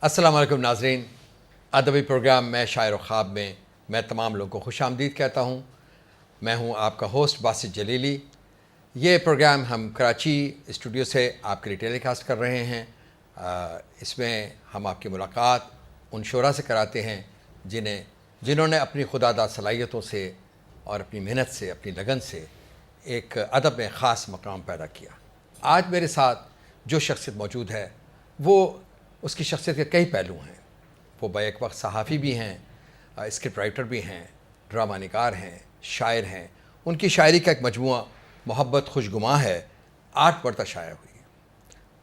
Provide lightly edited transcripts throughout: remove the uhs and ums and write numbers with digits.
السلام علیکم ناظرین، ادبی پروگرام میں شاعر و خواب میں تمام لوگوں کو خوش آمدید کہتا ہوں۔ میں ہوں آپ کا ہوسٹ باسط جلیلی۔ یہ پروگرام ہم کراچی اسٹوڈیو سے آپ کے لیے ٹیلی کاسٹ کر رہے ہیں۔ اس میں ہم آپ کی ملاقات ان شعراء سے کراتے ہیں جنہوں نے اپنی خداداد صلاحیتوں سے اور اپنی محنت سے، اپنی لگن سے ایک ادب میں خاص مقام پیدا کیا۔ آج میرے ساتھ جو شخصیت موجود ہے وہ اس کی شخصیت کے کئی پہلو ہیں۔ وہ بیک وقت صحافی بھی ہیں، اسکرپٹ رائٹر بھی ہیں، ڈرامہ نگار ہیں، شاعر ہیں۔ ان کی شاعری کا ایک مجموعہ محبت خوشگواں ہے 8 مرتبہ شائع ہوئی ہے۔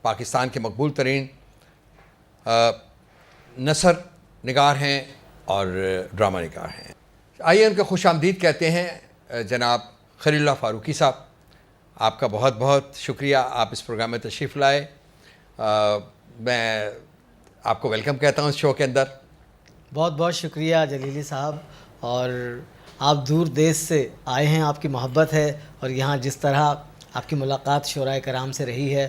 پاکستان کے مقبول ترین نثر نگار ہیں اور ڈرامہ نگار ہیں۔ آئیے ان کو خوش آمدید کہتے ہیں۔ جناب خلیل اللہ فاروقی صاحب، آپ کا بہت بہت شکریہ، آپ اس پروگرام میں تشریف لائے۔ میں آپ کو ویلکم کہتا ہوں اس شو کے اندر۔ بہت بہت شکریہ جلیلی صاحب، اور آپ دور دیس سے آئے ہیں، آپ کی محبت ہے، اور یہاں جس طرح آپ کی ملاقات شعراء کرام سے رہی ہے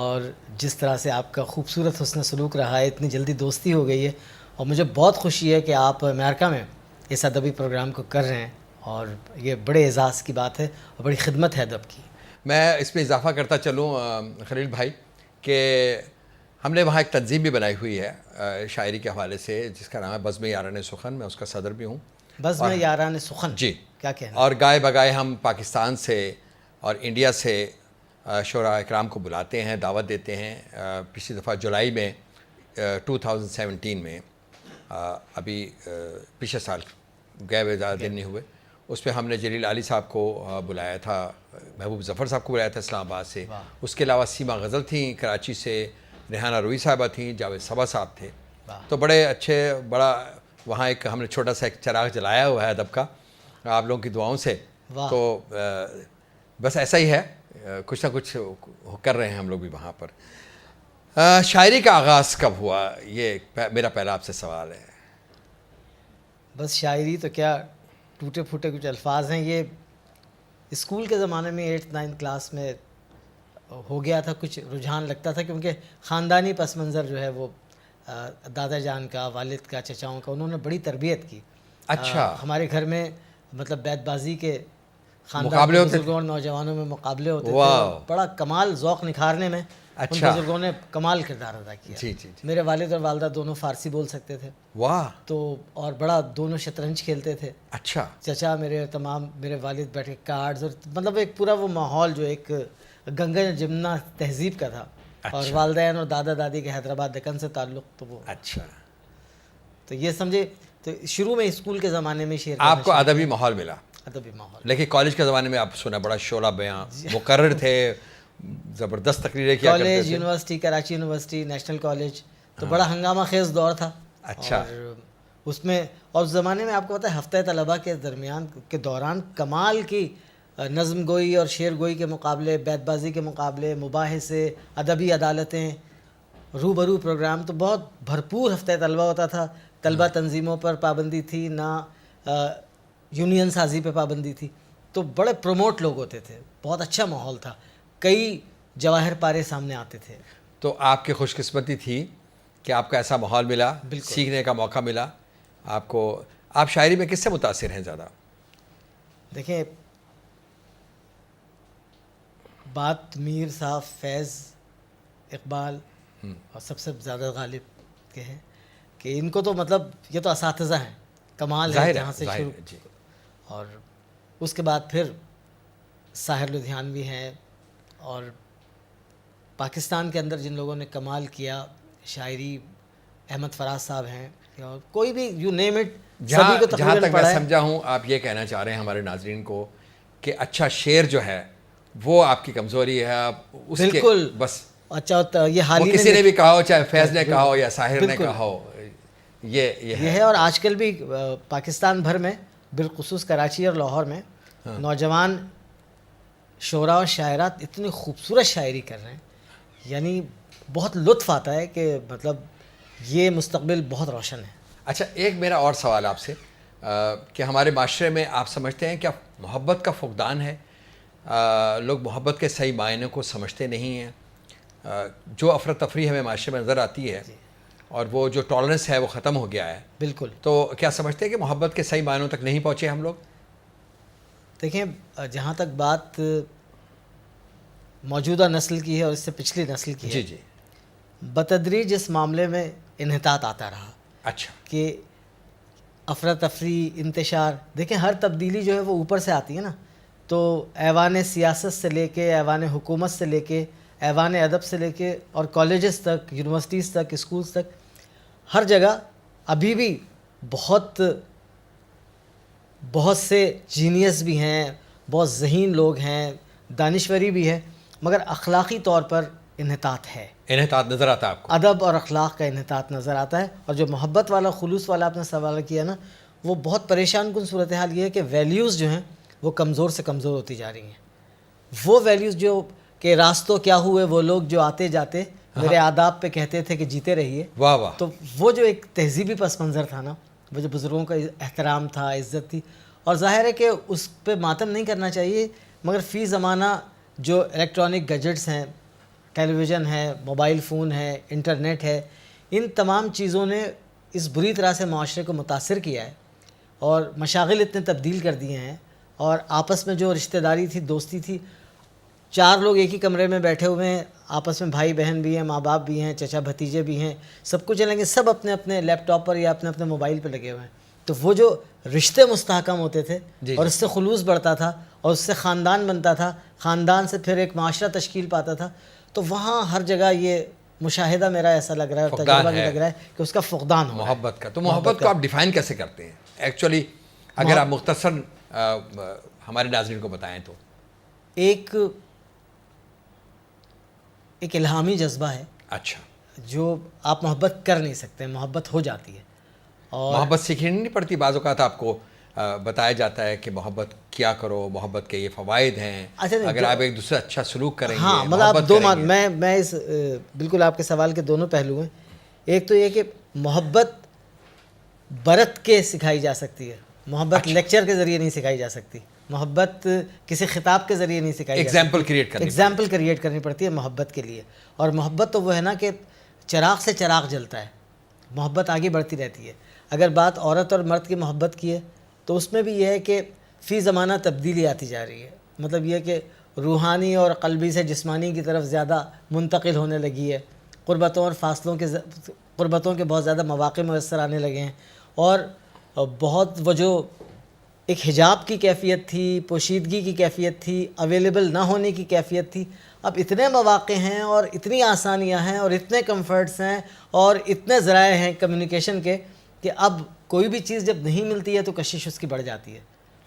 اور جس طرح سے آپ کا خوبصورت حسن سلوک رہا ہے، اتنی جلدی دوستی ہو گئی ہے، اور مجھے بہت خوشی ہے کہ آپ امریکہ میں اس ادبی پروگرام کو کر رہے ہیں، اور یہ بڑے اعزاز کی بات ہے اور بڑی خدمت ہے ادب کی۔ میں اس میں اضافہ کرتا چلوں خلیل بھائی کہ ہم نے وہاں ایک تنظیم بھی بنائی ہوئی ہے شاعری کے حوالے سے، جس کا نام ہے بزم یاران سخن۔ میں اس کا صدر بھی ہوں۔ بزم یاران سخن، جی کیا کہنا؟ اور گائے بگائے ہم پاکستان سے اور انڈیا سے شعراء اکرام کو بلاتے ہیں، دعوت دیتے ہیں۔ پچھلی دفعہ جولائی میں 2017 میں، ابھی پچھلے سال گئے ہوئے زیادہ دن نہیں ہوئے، اس پہ ہم نے جلیل علی صاحب کو بلایا تھا، محبوب ظفر صاحب کو بلایا تھا اسلام آباد سے۔ اس کے علاوہ سیما غزل تھیں کراچی سے، ریحانہ روی صاحبہ تھیں، جاوید صبا صاحب تھے۔ تو بڑے اچھے، بڑا وہاں ایک ہم نے چھوٹا سا ایک چراغ جلایا ہوا ہے ادب کا آپ لوگوں کی دعاؤں سے۔ تو بس ایسا ہی ہے، کچھ نہ کچھ کر رہے ہیں ہم لوگ بھی وہاں پر۔ شاعری کا آغاز کب ہوا، یہ میرا پہلا آپ سے سوال ہے۔ بس شاعری تو کیا، ٹوٹے پھوٹے کچھ الفاظ ہیں۔ یہ اسکول کے زمانے میں 8th 9th کلاس میں ہو گیا تھا، کچھ رجحان لگتا تھا، کیونکہ خاندانی پس منظر جو ہے وہ دادا جان کا، والد کا، چچاؤں کا، انہوں نے بڑی تربیت کی۔ اچھا، ہمارے گھر میں مطلب بیت بازی کے خاندان کے بزرگوں اور نوجوانوں میں مقابلے ہوتے تھے، اور بڑا کمال ذوق نکھارنے میں ان بزرگوں نے کمال کردار ادا کیا۔ جی جی۔ میرے والد اور والدہ دونوں فارسی بول سکتے تھے، واہ، تو اور بڑا دونوں شطرنج کھیلتے تھے۔ اچھا، چچا میرے والد بیٹھے کارڈز، اور مطلب ایک پورا وہ ماحول جو ایک گنگا جمنا تہذیب کا تھا۔ اور والدین اور دادا دادی کے حیدرآباد دکن سے تعلق، تو وہ اچھا، تو یہ سمجھے، تو شروع میں اسکول کے زمانے میں شعر آپ کو ادبی ماحول ملا، ادبی ماحول۔ لیکن کالج کے زمانے میں آپ سنا بڑا شعلہ بیاں، مقرر تھے، زبردست تقریریں کیا کرتے تھے۔ College, university, Karachi university, national college, تو بڑا ہنگامہ خیز دور تھا۔ اچھا، اور اس میں، اور اس زمانے میں آپ کو پتہ ہے ہفتہ طلبہ کے درمیان کے دوران کمال کی نظم گوئی اور شعر گوئی کے مقابلے، بیت بازی کے مقابلے، مباحثے، ادبی عدالتیں، روبرو پروگرام، تو بہت بھرپور ہفتہ طلبہ ہوتا تھا۔ طلبہ تنظیموں پر پابندی تھی، نہ یونین سازی پہ پابندی تھی، تو بڑے پروموٹ لوگ ہوتے تھے، بہت اچھا ماحول تھا، کئی جواہر پارے سامنے آتے تھے۔ تو آپ کی خوش قسمتی تھی کہ آپ کو ایسا ماحول ملا، سیکھنے کا موقع ملا آپ کو۔ آپ شاعری میں کس سے متاثر ہیں زیادہ؟ دیکھیں، بات میر صاحب، فیض، اقبال اور سب سے زیادہ غالب کے ہیں، کہ ان کو تو مطلب یہ تو اساتذہ ہیں، کمال ہے جہاں سے شروع، اور اس کے بعد پھر ساحر لدھیانوی ہیں، اور پاکستان کے اندر جن لوگوں نے کمال کیا شاعری، احمد فراز صاحب ہیں، اور کوئی بھی یو نیم اٹ، سبھی کو جہاں تک میں پڑھا ہے۔ سمجھا ہوں آپ یہ کہنا چاہ رہے ہیں ہمارے ناظرین کو کہ اچھا شعر جو ہے وہ آپ کی کمزوری ہے، آپ اس کے بالکل بس اچھا، یہ حال ہی کسی نے بھی کہا ہو، چاہے فیض نے کہا ہو یا ساحر نے کہا ہو، یہ ہے۔ اور آج کل بھی پاکستان بھر میں، بالخصوص کراچی اور لاہور میں، نوجوان شعراء اور شاعرات اتنی خوبصورت شاعری کر رہے ہیں، یعنی بہت لطف آتا ہے کہ مطلب یہ مستقبل بہت روشن ہے۔ اچھا، ایک میرا اور سوال آپ سے کہ ہمارے معاشرے میں آپ سمجھتے ہیں کیا محبت کا فقدان ہے؟ لوگ محبت کے صحیح معنی کو سمجھتے نہیں ہیں۔ جو افراتفری ہمیں معاشرے میں نظر آتی ہے اور وہ جو ٹالرنس ہے وہ ختم ہو گیا ہے. بالکل. تو کیا سمجھتے ہیں کہ محبت کے صحیح معنوں تک نہیں پہنچے ہم لوگ؟ دیکھیں جہاں تک بات موجودہ نسل کی ہے اور اس سے پچھلی نسل کی ہے, جی جی, بتدریج اس معاملے میں انحطاط آتا رہا. اچھا. کہ افراتفری, انتشار, دیکھیں ہر تبدیلی جو ہے وہ اوپر سے آتی ہے نا. تو ایوان سیاست سے لے کے, ایوان حکومت سے لے کے, ایوان ادب سے لے کے اور کالجز تک, یونیورسٹیز تک, اسکولز تک, ہر جگہ ابھی بھی بہت سے جینیس بھی ہیں, بہت ذہین لوگ ہیں, دانشوری بھی ہے, مگر اخلاقی طور پر انحطاط ہے. انحطاط نظر آتا ہے آپ کو؟ ادب اور اخلاق کا انحطاط نظر آتا ہے. اور جو محبت والا, خلوص والا آپ نے سوال کیا نا, وہ بہت پریشان کن صورتحال یہ ہے کہ ویلیوز جو ہیں وہ کمزور سے کمزور ہوتی جا رہی ہیں. وہ ویلیوز جو کہ راستوں کیا ہوئے وہ لوگ جو آتے جاتے میرے آداب پہ کہتے تھے کہ جیتے رہیے, واہ واہ, تو وہ جو ایک تہذیبی پس منظر تھا نا, وہ جو بزرگوں کا احترام تھا, عزت تھی, اور ظاہر ہے کہ اس پہ ماتم نہیں کرنا چاہیے. مگر فی زمانہ جو الیکٹرانک گیجٹس ہیں, ٹیلی ویژن ہے, موبائل فون ہے, انٹرنیٹ ہے, ان تمام چیزوں نے اس بری طرح سے معاشرے کو متاثر کیا ہے اور مشاغل اتنے تبدیل کر دیے ہیں. اور آپس میں جو رشتہ داری تھی, دوستی تھی, 4 لوگ ایک ہی کمرے میں بیٹھے ہوئے ہیں, آپس میں بھائی بہن بھی ہیں, ماں باپ بھی ہیں, چچا بھتیجے بھی ہیں, سب کچھ چلیں گے, سب اپنے اپنے لیپ ٹاپ پر یا اپنے اپنے موبائل پہ لگے ہوئے ہیں. تو وہ جو رشتے مستحکم ہوتے تھے اور اس سے خلوص بڑھتا تھا اور اس سے خاندان بنتا تھا, خاندان سے پھر ایک معاشرہ تشکیل پاتا تھا, تو وہاں ہر جگہ یہ مشاہدہ میرا ایسا لگ رہا ہے اور تجربہ بھی لگ رہا ہے کہ اس کا فقدان ہو رہا ہے. محبت کا. تو محبت کو آپ ڈیفائن کیسے کرتے ہیں ایکچولی, اگر آپ مختصر ہمارے ناظرین کو بتائیں تو؟ ایک الہامی جذبہ ہے. اچھا. جو آپ محبت کر نہیں سکتے, محبت ہو جاتی ہے. اور محبت سیکھنی نہیں پڑتی؟ بعض اوقات آپ کو بتایا جاتا ہے کہ محبت کیا کرو, محبت کے یہ فوائد ہیں, اگر آپ ایک دوسرے اچھا سلوک کریں گے. ہاں, مطلب آپ دو میں اس بالکل آپ کے سوال کے دونوں پہلو ہیں. ایک تو یہ کہ محبت برت کے سکھائی جا سکتی ہے, محبت لیکچر کے ذریعے نہیں سکھائی جا سکتی, محبت کسی خطاب کے ذریعے نہیں سکھائی جا سکتی. ایگزامپل کریٹ کرنی پڑتی ہے محبت کے لیے. اور محبت تو وہ ہے نا کہ چراغ سے چراغ جلتا ہے, محبت آگے بڑھتی رہتی ہے. اگر بات عورت اور مرد کی محبت کی ہے تو اس میں بھی یہ ہے کہ فی زمانہ تبدیلی آتی جا رہی ہے. مطلب یہ کہ روحانی اور قلبی سے جسمانی کی طرف زیادہ منتقل ہونے لگی ہے. قربتوں اور فاصلوں کے بہت زیادہ مواقع میسر آنے لگے ہیں. اور بہت وہ جو ایک حجاب کی کیفیت تھی, پوشیدگی کی کیفیت تھی, اویلیبل نہ ہونے کی کیفیت تھی, اب اتنے مواقع ہیں اور اتنی آسانیاں ہیں اور اتنے کمفرٹس ہیں اور اتنے ذرائع ہیں کمیونیکیشن کے کہ اب کوئی بھی چیز جب نہیں ملتی ہے تو کشش اس کی بڑھ جاتی ہے.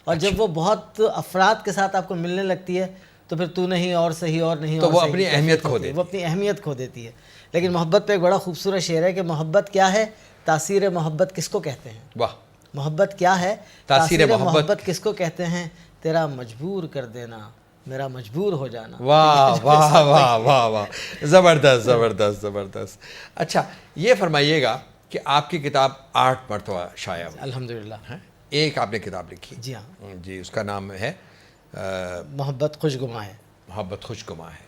اور جب وہ بہت افراد کے ساتھ آپ کو ملنے لگتی ہے تو پھر تو نہیں اور صحیح اور نہیں, تو وہ اپنی اہمیت کھو دیتی ہے. وہ اپنی اہمیت کھو دیتی ہے. لیکن محبت پہ ایک بڑا خوبصورت شعر ہے کہ محبت کیا ہے, تاثیر محبت کس کو کہتے ہیں. واہ. محبت کیا ہے, تاثیر محبت کس کو کہتے ہیں, تیرا مجبور کر دینا, میرا مجبور ہو جانا. واہ واہ واہ واہ واہ, زبردست زبردست زبردست. اچھا یہ فرمائیے گا کہ آپ کی کتاب 8 مرتبہ شائع ہوئی. الحمدللہ. ایک آپ نے کتاب لکھی. جی ہاں جی, اس کا نام ہے محبت خوشگواں ہے. محبت خوشگواں ہے.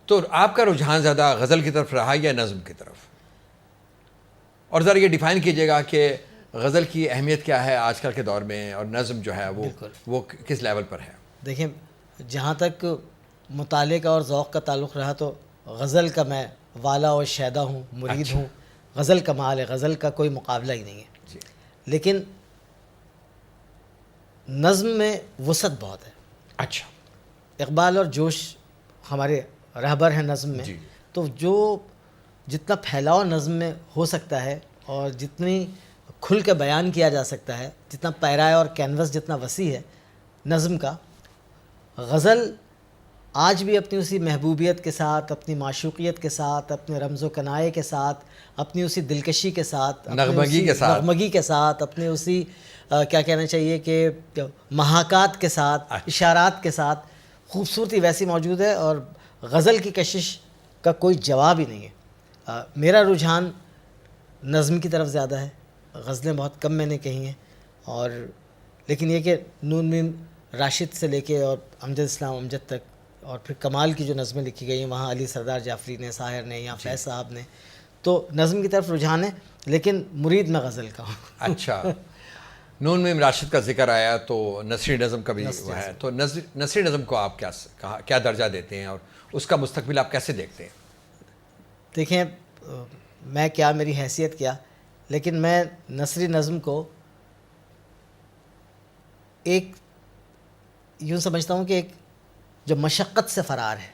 تو آپ کا رجحان زیادہ غزل کی طرف رہا یا نظم کی طرف؟ اور ذرا یہ ڈیفائن کیجیے گا کہ غزل کی اہمیت کیا ہے آج کل کے دور میں, اور نظم جو ہے وہ کس لیول پر ہے؟ دیکھیں جہاں تک مطالعے کا اور ذوق کا تعلق رہا تو غزل کا میں والا اور شیدا ہوں, مرید ہوں. غزل کمال ہے, غزل کا کوئی مقابلہ ہی نہیں ہے. جی. لیکن نظم میں وسعت بہت ہے. اچھا. اقبال اور جوش ہمارے رہبر ہیں نظم میں. جی. تو جو جتنا پھیلاؤ نظم میں ہو سکتا ہے اور جتنی کھل کے بیان کیا جا سکتا ہے, جتنا پیرائے اور کینوس جتنا وسیع ہے نظم کا, غزل آج بھی اپنی اسی محبوبیت کے ساتھ, اپنی معشوقیت کے ساتھ, اپنے رمز و کنائے کے ساتھ, اپنی اسی دلکشی کے ساتھ, نغمگی کے ساتھ, اپنے اسی کیا کہنا چاہیے کہ محاکات کے ساتھ, اشارات کے ساتھ خوبصورتی ویسی موجود ہے. اور غزل کی کشش کا کوئی جواب ہی نہیں ہے. میرا رجحان نظم کی طرف زیادہ ہے. غزلیں بہت کم میں نے کہی ہیں, اور لیکن یہ کہ نون میم راشد سے لے کے اور امجد اسلام امجد تک, اور پھر کمال کی جو نظمیں لکھی گئی ہیں وہاں علی سردار جعفری نے, ساحر نے, یا فیض صاحب نے, تو تو نظم کی طرف رجحان ہے، لیکن مرید میں غزل کا ہوں. اچھا، نون میم راشد کا ذکر آیا تو نثری نظم کا بھی وہ ہے، تو نثری نظم کو آپ کیا درجہ دیتے ہیں اور اس کا مستقبل آپ کیسے دیکھتے ہیں؟ دیکھیں میں کیا، میری حیثیت کیا، لیکن میں نثری نظم کو ایک یوں سمجھتا ہوں کہ ایک جو مشقت سے فرار ہے.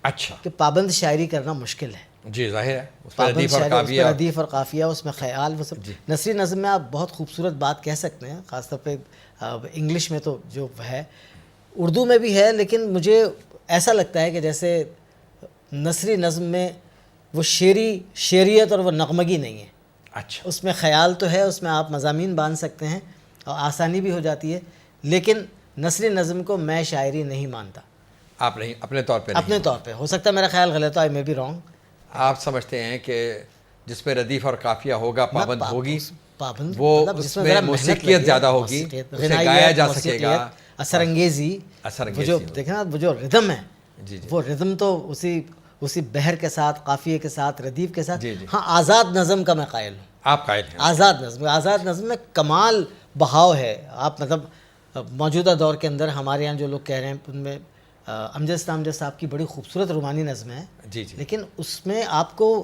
اچھا، کہ پابند شاعری کرنا مشکل ہے. جی ظاہر ہے، اس پر پابند ردیف اور شاعری، اس قافیہ. میں ردیف اور قافیہ، اس میں خیال، وہ سب. نثری نظم میں آپ بہت خوبصورت بات کہہ سکتے ہیں، خاص طور پہ انگلش میں تو جو ہے، اردو میں بھی ہے، لیکن مجھے ایسا لگتا ہے کہ جیسے نثری نظم میں وہ شعریت اور وہ نغمگی نہیں ہے. اچھا، اس میں خیال تو ہے، اس میں آپ مضامین باندھ سکتے ہیں اور آسانی بھی ہو جاتی ہے، لیکن نثری نظم کو میں شاعری نہیں مانتا. آپ نہیں اپنے طور پہ نہیں؟ اپنے طور پہ. ہو سکتا ہے میرا خیال غلط ہو، آئی مے بی رانگ. آپ سمجھتے ہیں کہ جس میں ردیف اور قافیہ ہوگا، پابند ہوگی، پابند، وہ مطلب اس جس میں میں ذرا محنت موسیقیت لگے، زیادہ ہوگی، موسیقیت، اسے غنائیت، گایا جا سکے موسیقیت، گا، اثر انگیزی، وہ جو ہوگی. دیکھیں نا وہ جو ردم ہے، جی جی، وہ ردم تو اسی بحر کے ساتھ، قافیے کے ساتھ، ردیف کے ساتھ. جی جی. ہاں، آزاد نظم کا میں قائل ہوں. آپ قائل ہیں؟ آزاد نظم میں کمال بہاؤ ہے. آپ مطلب موجودہ دور کے اندر ہمارے یہاں جو لوگ کہہ رہے ہیں، ان میں امجد اسلام صاحب کی بڑی خوبصورت رومانی نظم ہے. جی جی، لیکن اس میں آپ کو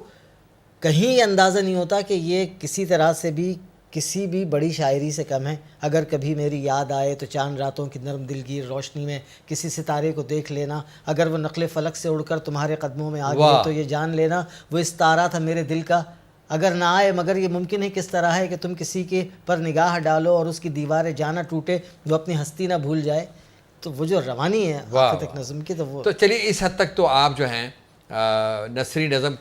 کہیں یہ اندازہ نہیں ہوتا کہ یہ کسی طرح سے بھی کسی بھی بڑی شاعری سے کم ہے. اگر کبھی میری یاد آئے تو چاند راتوں کی نرم دلگیر روشنی میں کسی ستارے کو دیکھ لینا، اگر وہ نقل فلک سے اڑ کر تمہارے قدموں میں آ گئے تو یہ جان لینا وہ اس تارا تھا میرے دل کا، اگر نہ آئے مگر یہ ممکن ہے کس طرح ہے کہ تم کسی کے پر نگاہ ڈالو اور اس کی دیواریں جانا ٹوٹے، وہ اپنی ہستی نہ بھول جائے. تو وہ جو روانی ہے آفت ایک نظم کی، تو وہ تو چلیے اس حد تک تو آپ جو ہیں نثری نظم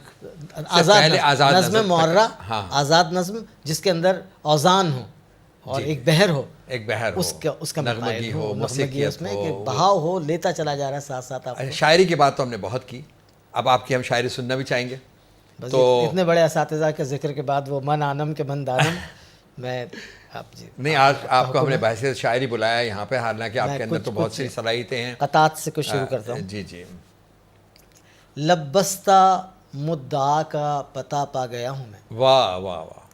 آزاد نظم معرہ، ہاں، آزاد نظم جس کے اندر اوزان ہو اور ایک بحر ہو، اس کا نغمگی ہو، نغمگی اس میں کہ بہاؤ ہو، لیتا چلا جا رہا ہے ساتھ ساتھ. آپ شاعری کی بات تو ہم نے بہت کی، اب آپ کی ہم شاعری سننا بھی چاہیں گے. تو اتنے بڑے اساتذہ کے ذکر کے بعد وہ من آنم کے من دانم میں نہیں، آج آپ کو ہم نے بحثیت شاعری بلایا یہاں پہ، حالانکہ آپ کے اندر تو بہت سی صلاحیتیں ہیں. قطعات سے کچھ شروع کرتا ہوں. جی جی. لبستہ مدعا کا پتہ پا گیا ہوں میں. واہ واہ واہ.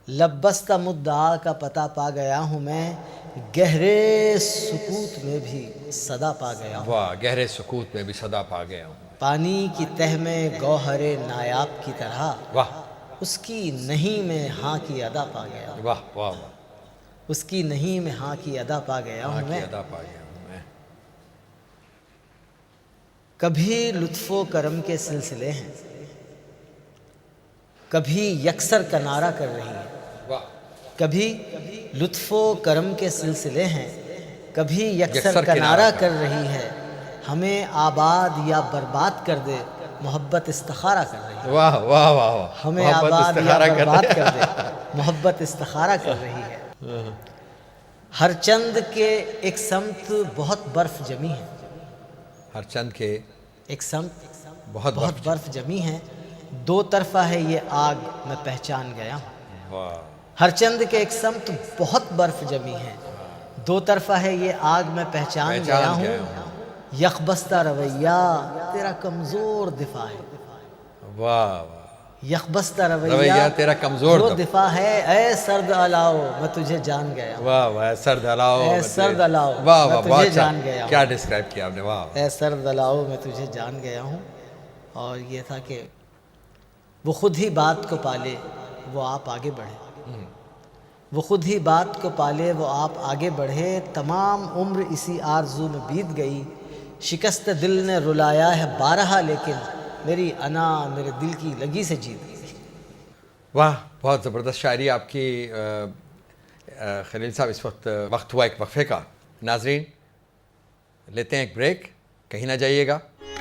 لبستہ مدعا کا پتہ پا گیا ہوں میں، گہرے سکوت میں بھی صدا پا گیا ہوں. واہ، گہرے سکوت میں بھی صدا پا گیا ہوں. پانی کی تہ میں گوہر نایاب کی طرح، واہ، اس کی نہیں میں ہاں کی ادا پا گیا ہوں. واہ واہ واہ. اس کی نہیں میں ہاں کی ادا پا گیا ہوں میں. ادا پا گیا ہوں میں. کبھی لطف و کرم کے سلسلے ہیں، کبھی یکسر کا نعرہ کر رہی ہیں. واہ. کبھی لطف و کرم کے سلسلے ہیں، کبھی یکسر کا نعرہ کر رہی ہے. ہمیں آباد یا برباد کر دے، محبت استخارہ کر رہی ہے. واہ واہ واہ واہ. ہمیں آباد یا برباد کر دے، محبت استخارہ کر رہی ہے. ہر چند کے ایک سمت بہت برف جمی ہے. ہر چند کے ایک سمت بہت برف جمی ہے، دو طرفہ ہے یہ آگ میں پہچان گیا ہوں. واہ. ہر چند کے ایک سمت بہت برف جمی ہے، دو طرفہ ہے یہ آگ میں پہچان گیا ہوں. یکبستہ رویہ تیرا کمزور دفاع ہے. واہ واہ. یکبستہ رویہ تیرا کمزور دفاع ہے. اے سرد الاؤ میں تجھے جان گیا ہوں. واہ واہ. سرد الاؤ، اے سرد الاؤ واہ میں واہ. تجھے جان گیا ہوں. کیا ڈسکرائب کیا آپ نے. واہ. اے سرد الاؤ میں تجھے جان گیا ہوں. اور یہ تھا کہ وہ خود ہی بات کو پالے وہ آپ آگے بڑھے. وہ خود ہی بات کو پالے وہ آپ آگے بڑھے. تمام عمر اسی آرزو میں بیت گئی، شکست دل نے رلایا ہے بارہا، لیکن میری انا میرے دل کی لگی سے جیت گئی. واہ، بہت زبردست شاعری آپ کی. خلیل صاحب اس وقت ہوا ایک وقفے کا. ناظرین لیتے ہیں ایک بریک، کہیں نہ جائیے گا.